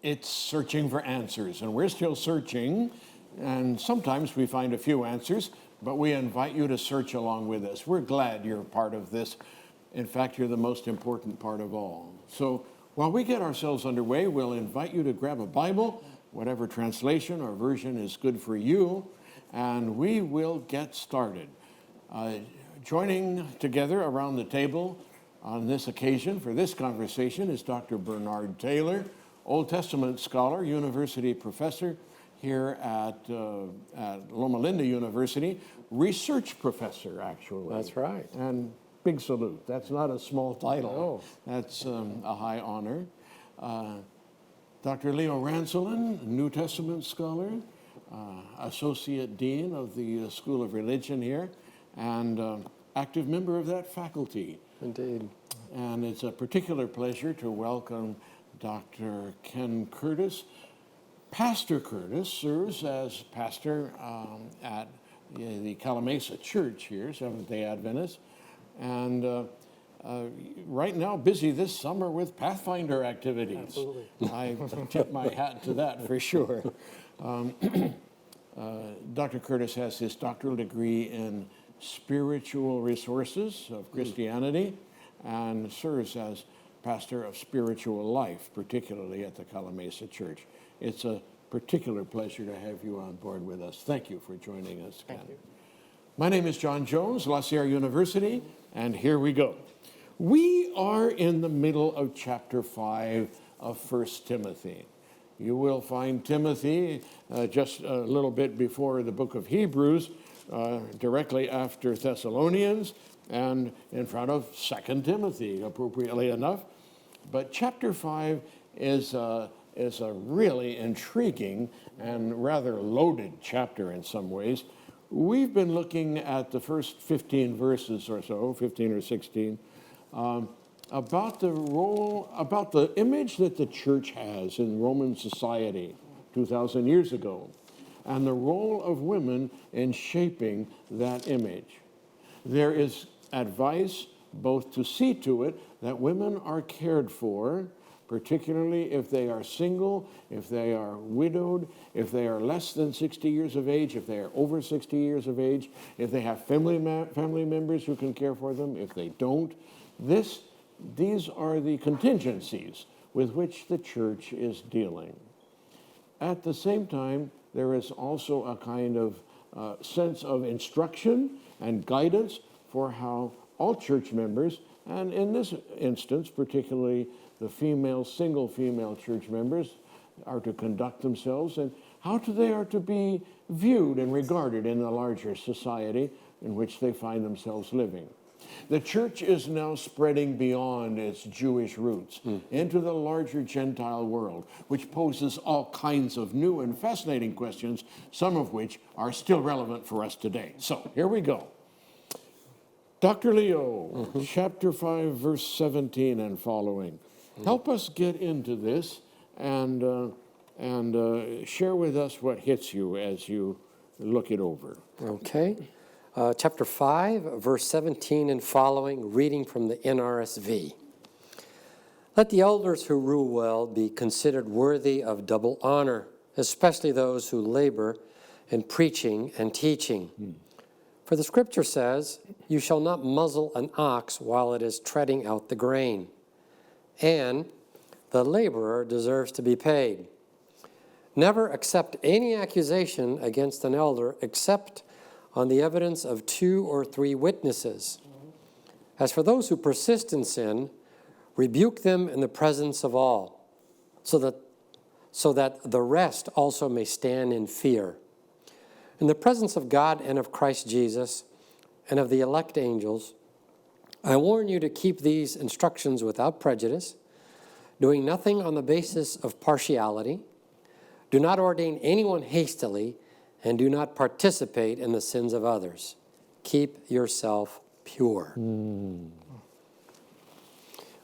it's searching for answers, and we're still searching, and sometimes we find a few answers, but we invite you to search along with us. We're glad you're part of this. In fact, you're the most important part of all. So while we get ourselves underway, we'll invite you to grab a Bible, whatever translation or version is good for you, and we will get started. Joining together around the table on this occasion for this conversation is Dr. Bernard Taylor, Old Testament scholar, university professor here at Loma Linda University, research professor, actually. That's right. And big salute. That's not a small title. No. That's a high honor. Dr. Leo Rancelin, New Testament scholar, associate dean of the School of Religion here, and active member of that faculty. Indeed. And it's a particular pleasure to welcome Dr. Ken Curtis. Pastor Curtis serves as pastor at the Calamasa Church here, Seventh-day Adventist, and right now busy this summer with Pathfinder activities. Absolutely. I tip my hat to that for sure. Dr. Curtis has his doctoral degree in spiritual resources of Christianity and serves as pastor of spiritual life, particularly at the Calamasa Church. It's a particular pleasure to have you on board with us. Thank you for joining us, Ken. Thank you. My name is John Jones, La Sierra University, and here we go. We are in the middle of chapter 5 of 1 Timothy. You will find Timothy just a little bit before the book of Hebrews, directly after Thessalonians, and in front of 2 Timothy, appropriately enough. But chapter 5 is a really intriguing and rather loaded chapter in some ways. We've been looking at the first 15 verses or so, 15 or 16, about the image that the church has in Roman society 2,000 years ago, and the role of women in shaping that image. There is advice both to see to it that women are cared for, particularly if they are single, if they are widowed, if they are less than 60 years of age, if they are over 60 years of age, if they have family members who can care for them, if they don't. These are the contingencies with which the church is dealing. At the same time, there is also a kind of sense of instruction and guidance for how all church members, and in this instance, particularly the single female church members, are to conduct themselves and how they are to be viewed and regarded in the larger society in which they find themselves living. The church is now spreading beyond its Jewish roots into the larger Gentile world, which poses all kinds of new and fascinating questions, some of which are still relevant for us today. So here we go. Dr. Leo, chapter 5, verse 17 and following. Help us get into this and share with us what hits you as you look it over. Okay. Chapter 5, verse 17 and following, reading from the NRSV. Let the elders who rule well be considered worthy of double honor, especially those who labor in preaching and teaching. For the scripture says, you shall not muzzle an ox while it is treading out the grain, and the laborer deserves to be paid. Never accept any accusation against an elder except on the evidence of 2 or 3 witnesses. As for those who persist in sin, rebuke them in the presence of all, so that the rest also may stand in fear. In the presence of God and of Christ Jesus and of the elect angels, I warn you to keep these instructions without prejudice, doing nothing on the basis of partiality. Do not ordain anyone hastily, and do not participate in the sins of others. Keep yourself pure.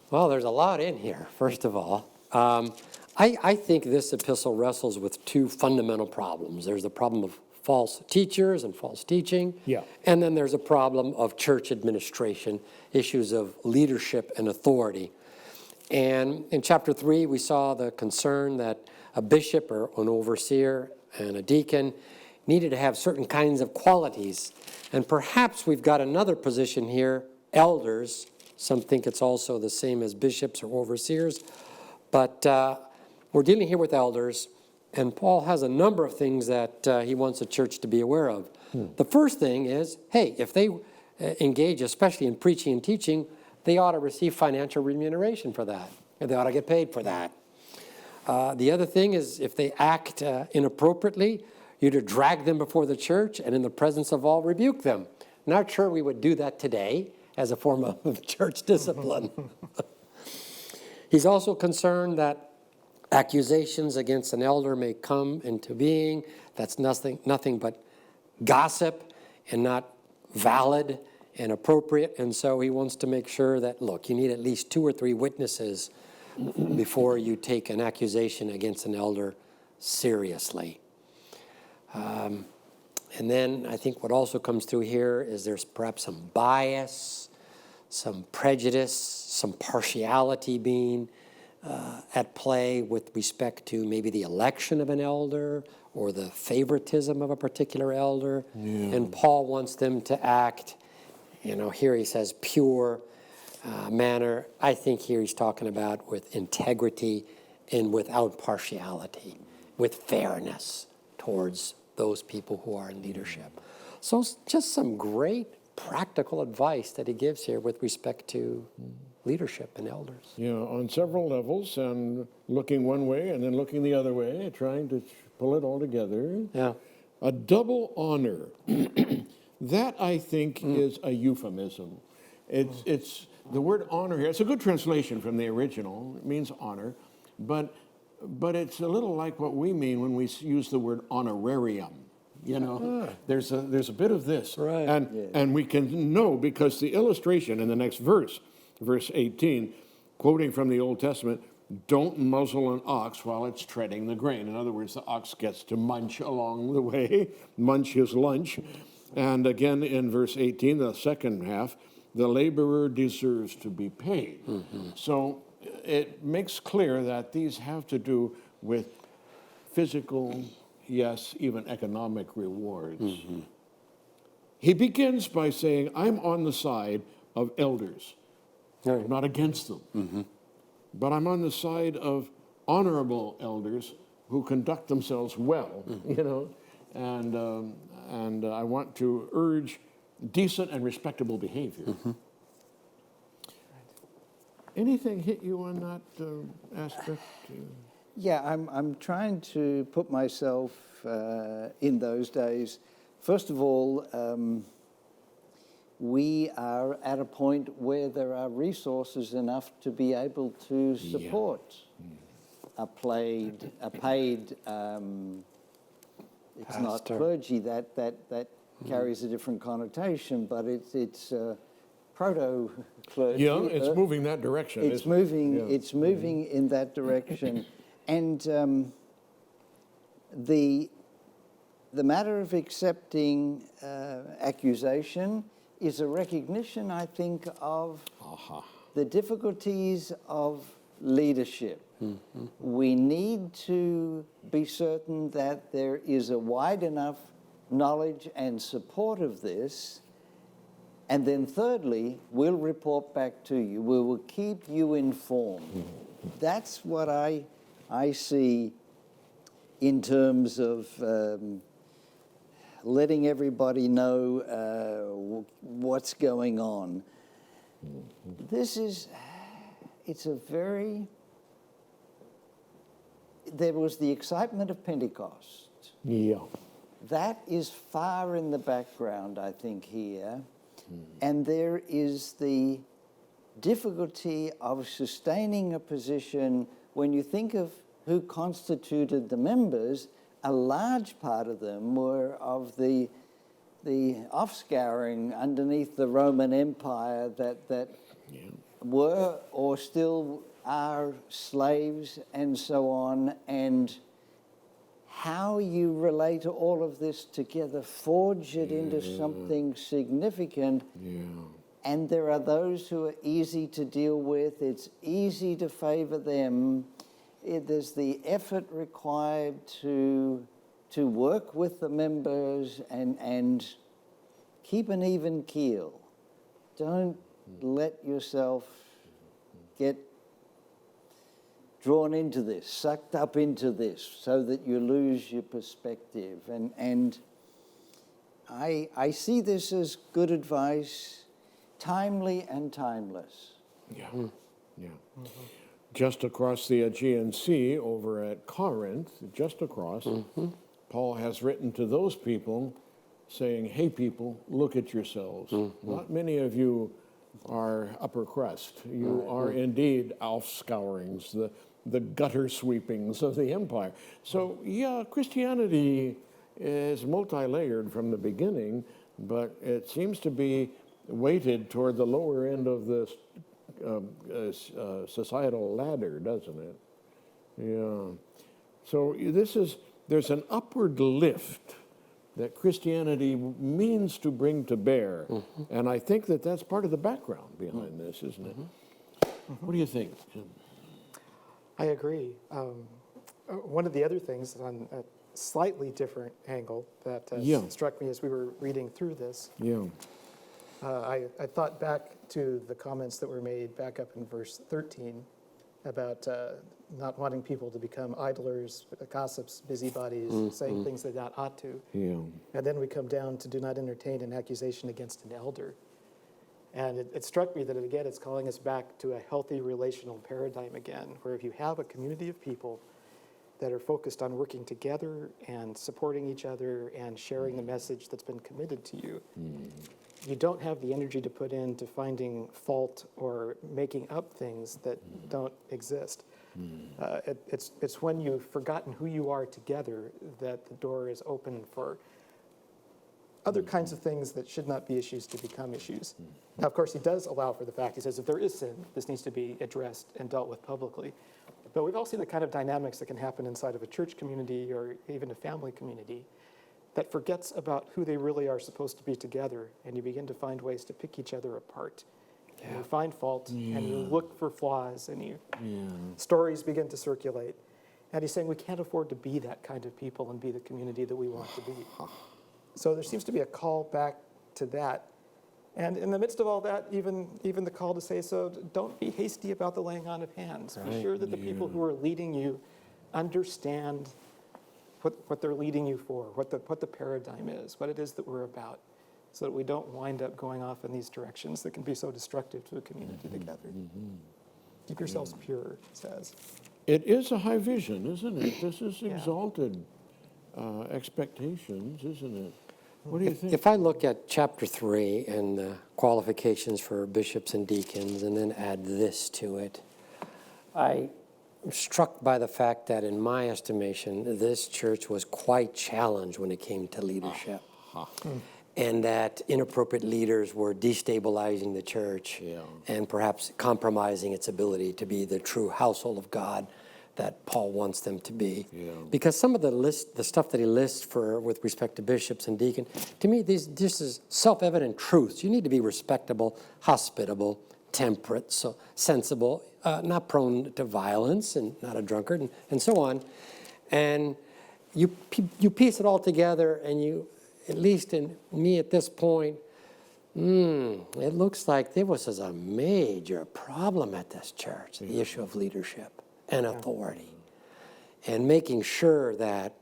Well, there's a lot in here, first of all. I think this epistle wrestles with 2 fundamental problems. There's the problem of false teachers and false teaching. Yeah. And then there's a problem of church administration, issues of leadership and authority. And in chapter 3, we saw the concern that a bishop or an overseer and a deacon needed to have certain kinds of qualities. And perhaps we've got another position here, elders. Some think it's also the same as bishops or overseers. But we're dealing here with elders, and Paul has a number of things that he wants the church to be aware of. The first thing is, hey, if they engage, especially in preaching and teaching, they ought to receive financial remuneration for that. They ought to get paid for that. The other thing is, if they act inappropriately, you're to drag them before the church and in the presence of all rebuke them. Not sure we would do that today as a form of church discipline. He's also concerned that accusations against an elder may come into being. That's nothing but gossip and not valid and appropriate. And so he wants to make sure that, look, you need at least 2 or 3 witnesses before you take an accusation against an elder seriously. And then I think what also comes through here is there's perhaps some bias, some prejudice, some partiality being at play with respect to maybe the election of an elder or the favoritism of a particular elder. Yeah. And Paul wants them to act, here he says pure manner. I think here he's talking about with integrity and without partiality, with fairness towards those people who are in leadership. So just some great practical advice that he gives here with respect to leadership and elders. Yeah, on several levels, and looking one way and then looking the other way, trying to pull it all together. Yeah. A double honor. That, I think, is a euphemism. It's the word honor here. It's a good translation from the original. It means honor, but it's a little like what we mean when we use the word honorarium. There's a bit of this, right? And we can know because the illustration in the next verse 18, quoting from the Old Testament, don't muzzle an ox while it's treading the grain. In other words, the ox gets to munch along the way, munch his lunch. And again in verse 18, the second half, the laborer deserves to be paid. Mm-hmm. So it makes clear that these have to do with physical, yes, even economic rewards. Mm-hmm. He begins by saying, I'm on the side of elders. I'm not against them. But I'm on the side of honorable elders who conduct themselves well, and I want to urge decent and respectable behavior. Anything hit you on that aspect? Yeah, I'm trying to put myself in those days. First of all, we are at a point where there are resources enough to be able to support a paid. It's pastor. not clergy that carries a different connotation, but it's proto clergy. Yeah, it's moving that direction. It's moving. Yeah. It's moving in that direction, and the matter of accepting accusation is a recognition, I think, of the difficulties of leadership. Mm-hmm. We need to be certain that there is a wide enough knowledge and support of this. And then thirdly, we'll report back to you. We will keep you informed. Mm-hmm. That's what I see in terms of letting everybody know what's going on. There was the excitement of Pentecost. Yeah. That is far in the background, I think, here. And there is the difficulty of sustaining a position when you think of who constituted the members. A large part of them were of the offscouring underneath the Roman Empire that were or still are slaves and so on. And how you relate all of this together, forge it into something significant, And there are those who are easy to deal with. It's easy to favor them. There's the effort required to work with the members and keep an even keel. Don't let yourself get drawn into this, sucked up into this, so that you lose your perspective. And I see this as good advice, timely and timeless. Yeah, yeah. Just across the Aegean Sea, over at Corinth, just across, Paul has written to those people saying, hey people, look at yourselves. Not many of you are upper crust. You are indeed Alf-scourings, the gutter sweepings of the empire. So yeah, Christianity is multi-layered from the beginning, but it seems to be weighted toward the lower end of the societal ladder, doesn't it? Yeah. So there's an upward lift that Christianity means to bring to bear. And I think that that's part of the background behind this, isn't it? What do you think, Jim? I agree. One of the other things on a slightly different angle that struck me as we were reading through this, I thought back to the comments that were made back up in verse 13 about not wanting people to become idlers, gossips, busybodies, saying things they not ought to. And then we come down to do not entertain an accusation against an elder. And it struck me that, again, it's calling us back to a healthy relational paradigm again, where if you have a community of people that are focused on working together and supporting each other and sharing the message that's been committed to you, you don't have the energy to put into finding fault or making up things that don't exist. It's when you've forgotten who you are together that the door is open for other kinds of things that should not be issues to become issues. Now, of course, he does allow for the fact, he says, if there is sin, this needs to be addressed and dealt with publicly. But we've all seen the kind of dynamics that can happen inside of a church community or even a family community that forgets about who they really are supposed to be together, and you begin to find ways to pick each other apart. And you find fault, and you look for flaws, and stories begin to circulate. And he's saying we can't afford to be that kind of people and be the community that we want to be. So there seems to be a call back to that. And in the midst of all that, even the call to say, so don't be hasty about the laying on of hands. Be sure that the people who are leading you understand what they're leading you for, what the paradigm is, what it is that we're about, so that we don't wind up going off in these directions that can be so destructive to a community together. Keep yourselves pure, it says. It is a high vision, isn't it? This is exalted expectations, isn't it? What do you think? If I look at chapter 3 and the qualifications for bishops and deacons and then add this to it, I'm struck by the fact that in my estimation, this church was quite challenged when it came to leadership. And that inappropriate leaders were destabilizing the church and perhaps compromising its ability to be the true household of God that Paul wants them to be. Because some of the stuff that he lists with respect to bishops and deacons, to me, this is self-evident truths. You need to be respectable, hospitable, temperate, so sensible, not prone to violence and not a drunkard, and so on. And you piece it all together, and you, at least in me at this point, it looks like there was a major problem at this church, the issue of leadership and authority, and making sure that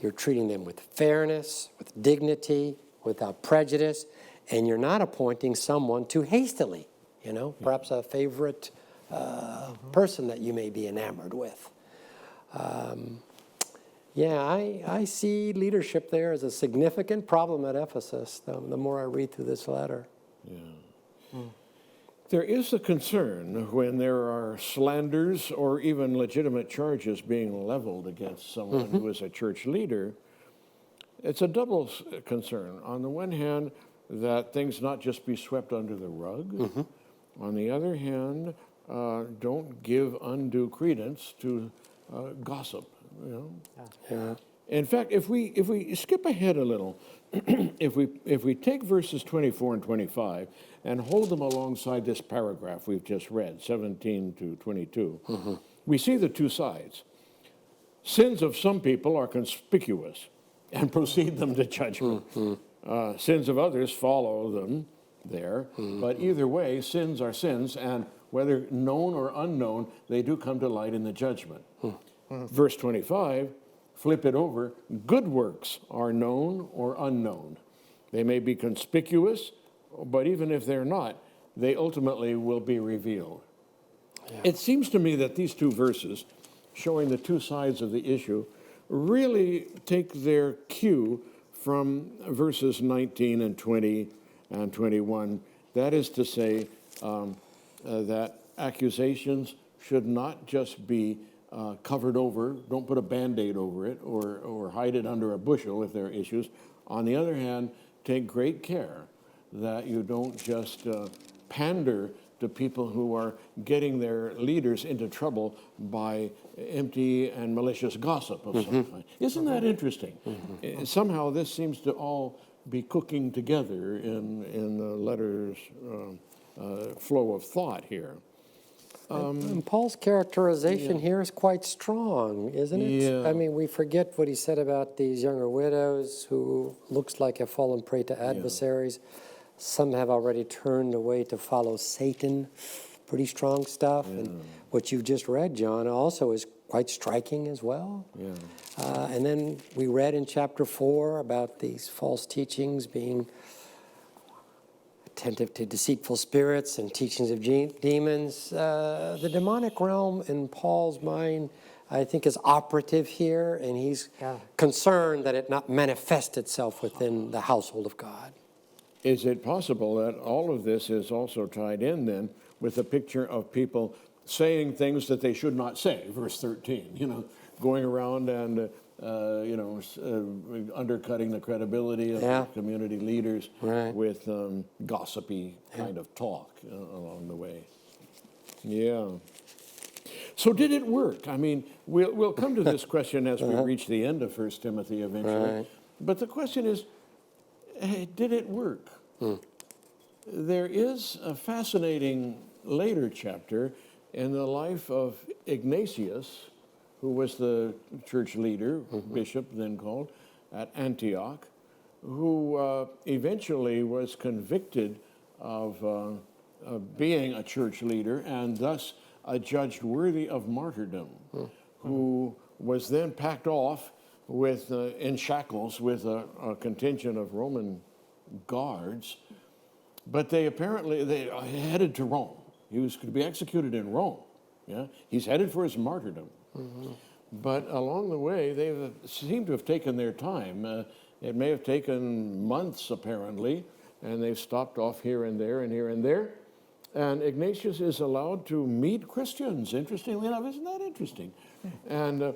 you're treating them with fairness, with dignity, without prejudice, and you're not appointing someone too hastily, perhaps a favorite person that you may be enamored with. I see leadership there as a significant problem at Ephesus, the more I read through this letter. There is a concern when there are slanders or even legitimate charges being leveled against someone who is a church leader. It's a double concern. On the one hand, that things not just be swept under the rug. On the other hand, don't give undue credence to gossip. In fact, if we skip ahead a little, if we take verses 24 and 25 and hold them alongside this paragraph we've just read, 17 to 22, we see the two sides. Sins of some people are conspicuous and proceed them to judgment. Sins of others follow them there. But either way, sins are sins, and whether known or unknown, they do come to light in the judgment. Verse 25, flip it over, good works are known or unknown. They may be conspicuous, but even if they're not, they ultimately will be revealed. Yeah. It seems to me that these two verses, showing the two sides of the issue, really take their cue from verses 19 and 20 and 21. That is to say, that accusations should not just be covered over, don't put a Band-Aid over it or hide it under a bushel if there are issues. On the other hand, take great care that you don't just pander to people who are getting their leaders into trouble by empty and malicious gossip of some kind. Isn't that interesting? Somehow this seems to all be cooking together in the letter's flow of thought here. And Paul's characterization here is quite strong, isn't it? Yeah. I mean, we forget what he said about these younger widows who looks like have fallen prey to adversaries. Some have already turned away to follow Satan. Pretty strong stuff. And what you've just read, John, also is quite striking as well. And then we read in chapter 4 about these false teachings being attentive to deceitful spirits and teachings of demons. The demonic realm in Paul's mind, I think, is operative here, and he's concerned that it not manifest itself within the household of God. Is it possible that all of this is also tied in then with a picture of people saying things that they should not say, verse 13, going around and, undercutting the credibility of the community leaders with gossipy kind of talk along the way. Yeah. So did it work? I mean, we'll come to this question as we reach the end of 1 Timothy eventually. But the question is, did it work? There is a fascinating later chapter in the life of Ignatius, who was the church leader, bishop then called, at Antioch, who eventually was convicted of being a church leader and thus adjudged worthy of martyrdom, who was then packed off with in shackles with a contingent of Roman guards, but they headed to Rome. He was to be executed in Rome. Yeah, he's headed for his martyrdom. But along the way, they seem to have taken their time. It may have taken months, apparently, and they've stopped off here and there and here and there. And Ignatius is allowed to meet Christians, interestingly enough. Isn't that interesting? And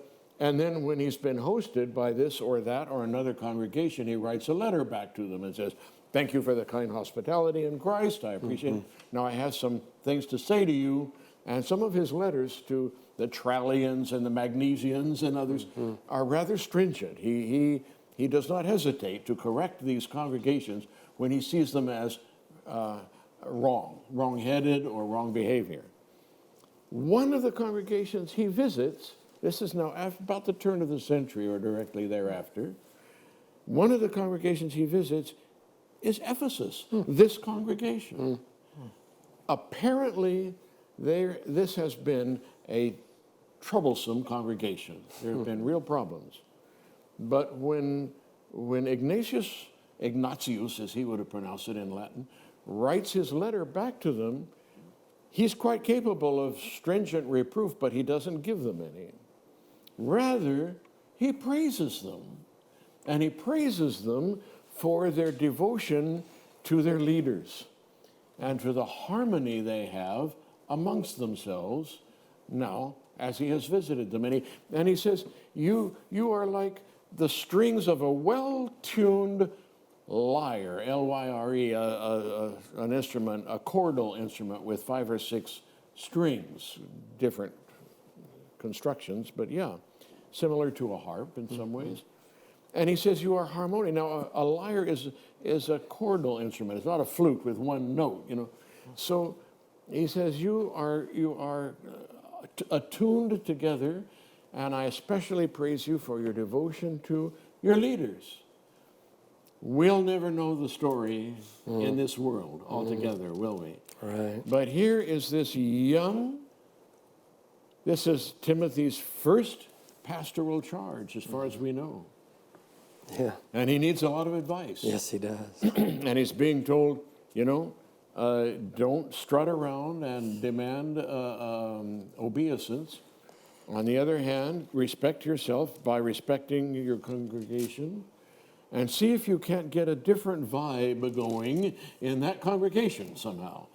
then when he's been hosted by this or that or another congregation, he writes a letter back to them and says, thank you for the kind hospitality in Christ. I appreciate it. Now I have some things to say to you. And some of his letters to the Trallians and the Magnesians and others are rather stringent. He does not hesitate to correct these congregations when he sees them as wrong-headed or wrong behavior. One of the congregations he visits, this is now about the turn of the century or directly thereafter, one of the congregations he visits is Ephesus, this congregation. Apparently, this has been a troublesome congregation. There have been real problems. But when Ignatius, as he would have pronounced it in Latin, writes his letter back to them, he's quite capable of stringent reproof, but he doesn't give them any. Rather, he praises them. And he praises them for their devotion to their leaders and for the harmony they have amongst themselves now as he has visited them. And he says, you are like the strings of a well-tuned lyre, L-Y-R-E, an instrument, a chordal instrument with 5 or 6 strings, different constructions, but yeah, similar to a harp in some ways. And he says, you are harmonious. Now, a lyre is a chordal instrument. It's not a flute with one note, you know. So he says, you are attuned together, and I especially praise you for your devotion to your leaders. We'll never know the story in this world altogether, will we? Right. But here is this this is Timothy's first pastoral charge, as far as we know. Yeah. And he needs a lot of advice. Yes, he does. And he's being told, you know, don't strut around and demand obeisance. On the other hand, respect yourself by respecting your congregation, and see if you can't get a different vibe going in that congregation somehow.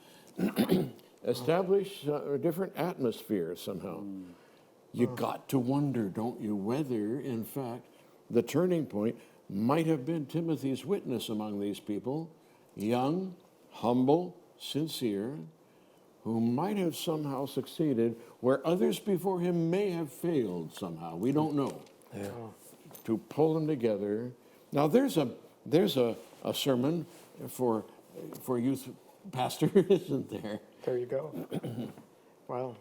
Establish a different atmosphere somehow. You got to wonder, don't you, whether, in fact, the turning point might have been Timothy's witness among these people, young, humble, sincere, who might have somehow succeeded where others before him may have failed somehow. We don't know. Yeah. To pull them together. Now, there's a sermon for youth pastor, isn't there? There you go. Wow.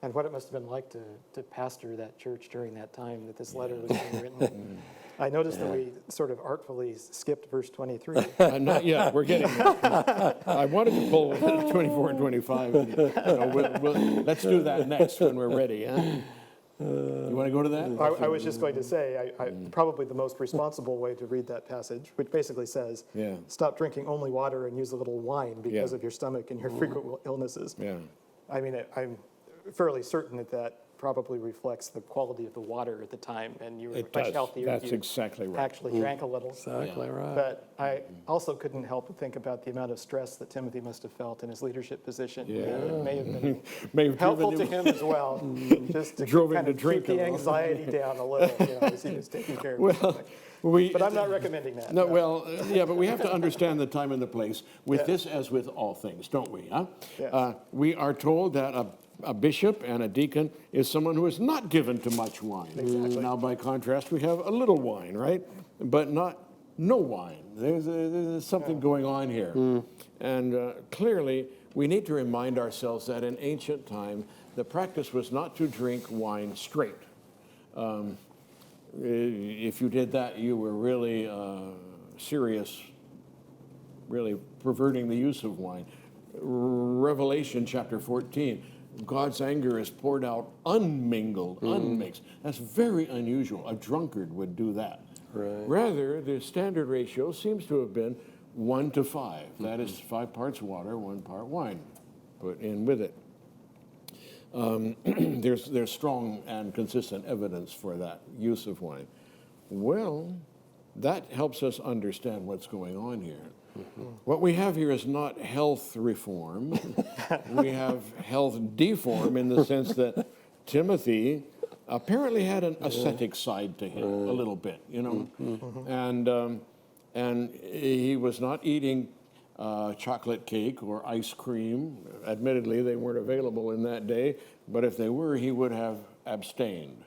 And what it must have been like to pastor that church during that time that this letter was being written. I noticed that we sort of artfully skipped verse 23. Not yet. We're getting there. I wanted to pull 24 and 25. And, let's do that next when we're ready. Huh? You want to go to that? I was just going to say, probably the most responsible way to read that passage, which basically says, stop drinking only water and use a little wine because of your stomach and your frequent illnesses. Yeah. I mean, I'm fairly certain that probably reflects the quality of the water at the time, and you were much healthier. That's if you exactly right. actually drank a little. Exactly right. But I also couldn't help but think about the amount of stress that Timothy must have felt in his leadership position. Yeah. It may have been May have helpful driven to him as well, just to Drove him kind to of drink keep a the little. anxiety down a little, as he was taking care of his Well, stomach. we, But I'm not recommending that. no, well, yeah, but we have to understand the time and the place with Yes. this as with all things, don't we? Huh? Yes. We are told that a bishop and a deacon is someone who is not given to much wine. Exactly. Now, by contrast, we have a little wine, right? But not no wine. There's something going on here. And clearly, we need to remind ourselves that in ancient time, the practice was not to drink wine straight. If you did that, you were really serious, really perverting the use of wine. Revelation chapter 14, God's anger is poured out unmingled, unmixed. That's very unusual. A drunkard would do that. Right. Rather, the standard ratio seems to have been 1 to 5. That is 5 parts water, 1 part wine put in with it. There's strong and consistent evidence for that use of wine. Well, that helps us understand what's going on here. What we have here is not health reform. We have health deform in the sense that Timothy apparently had an ascetic side to him a little bit, and he was not eating chocolate cake or ice cream. Admittedly, they weren't available in that day, but if they were, he would have abstained.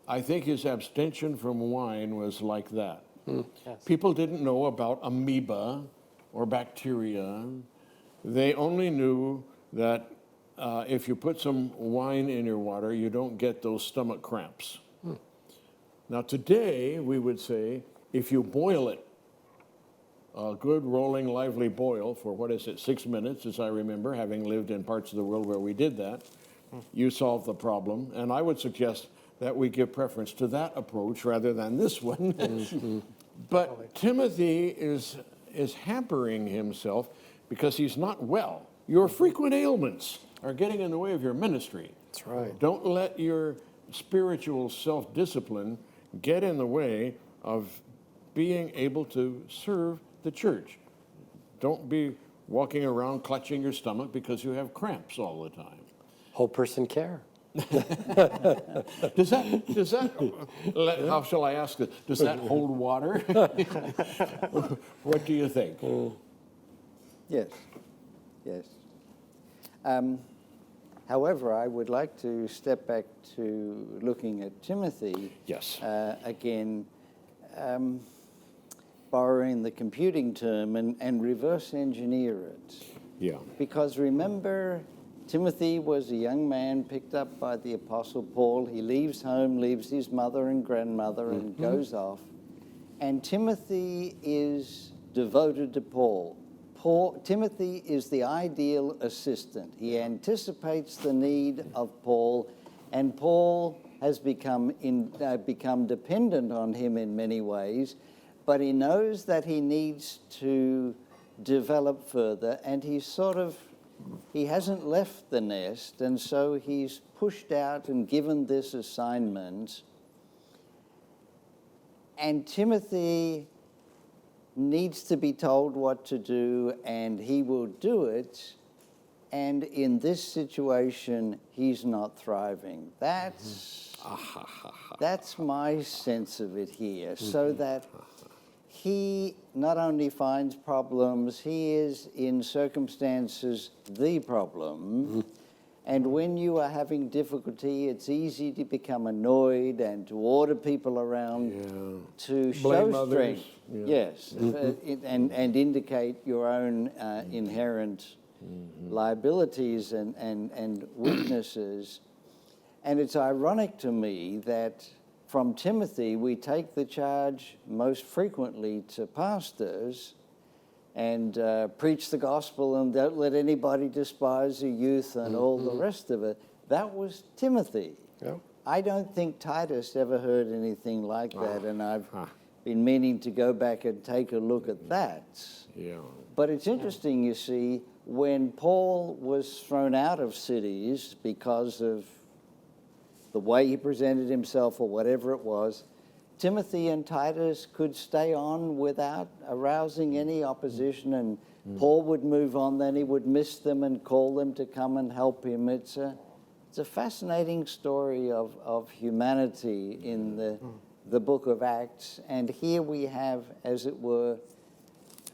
I think his abstention from wine was like that. Yes. People didn't know about amoeba or bacteria. They only knew that if you put some wine in your water, you don't get those stomach cramps. Now today, we would say, if you boil it, a good rolling, lively boil for, 6 minutes, as I remember, having lived in parts of the world where we did that, you solve the problem. And I would suggest that we give preference to that approach rather than this one. But Timothy is hampering himself because he's not well. Your frequent ailments are getting in the way of your ministry. That's right. Don't let your spiritual self-discipline get in the way of being able to serve the church. Don't be walking around clutching your stomach because you have cramps all the time. Whole person care. Does that, how shall I ask this? Does that hold water? What do you think? Yes. However, I would like to step back to looking at Timothy Yes. again. borrowing the computing term, and reverse engineer it. Yeah. Because remember, Timothy was a young man picked up by the Apostle Paul. He leaves home, leaves his mother and grandmother, and goes off. And Timothy is devoted to Paul. Timothy is the ideal assistant. He anticipates the need of Paul, and Paul has become dependent on him in many ways, but he knows that he needs to develop further, and he hasn't left the nest, and so he's pushed out and given this assignment. And Timothy needs to be told what to do, and he will do it. And in this situation, he's not thriving. That's my sense of it here. So that he not only finds problems, he is in circumstances the problem. And when you are having difficulty, it's easy to become annoyed and to order people around to Blame show others. strength. Yeah. Yes, and indicate your own inherent liabilities and weaknesses. And it's ironic to me that from Timothy, we take the charge most frequently to pastors and preach the gospel and don't let anybody despise the youth and all the rest of it. That was Timothy. Yeah. I don't think Titus ever heard anything like that, and I've been meaning to go back and take a look at that. Yeah. But it's interesting, you see, when Paul was thrown out of cities because of the way he presented himself or whatever it was, Timothy and Titus could stay on without arousing any opposition, and Paul would move on, then he would miss them and call them to come and help him. It's a fascinating story of humanity in the book of Acts, and here we have, as it were,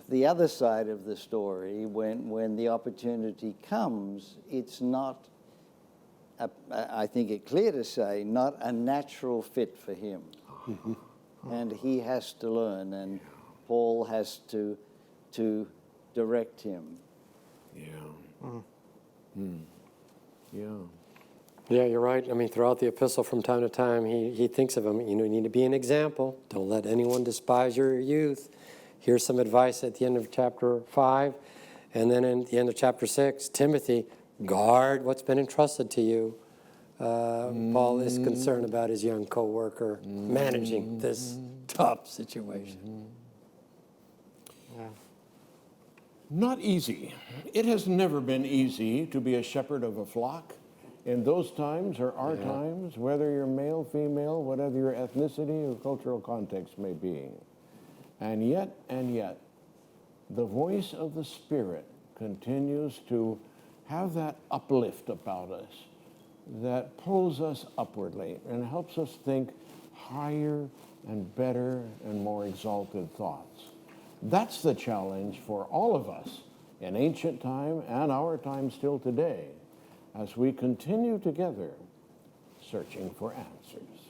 the other side of the story. When the opportunity comes, it's not, I think it's clear to say, not a natural fit for him. And he has to learn, and Paul has to direct him. Yeah, you're right. I mean, throughout the epistle, from time to time, he thinks of him. You need to be an example. Don't let anyone despise your youth. Here's some advice at the end of chapter 5. And then at the end of chapter 6, Timothy, guard what's been entrusted to you. Paul is concerned about his young co-worker managing this tough situation. Not easy. It has never been easy to be a shepherd of a flock. In those times or our times, whether you're male, female, whatever your ethnicity or cultural context may be. And yet, the voice of the Spirit continues to have that uplift about us that pulls us upwardly and helps us think higher and better and more exalted thoughts. That's the challenge for all of us in ancient time and our time still today, as we continue together searching for answers.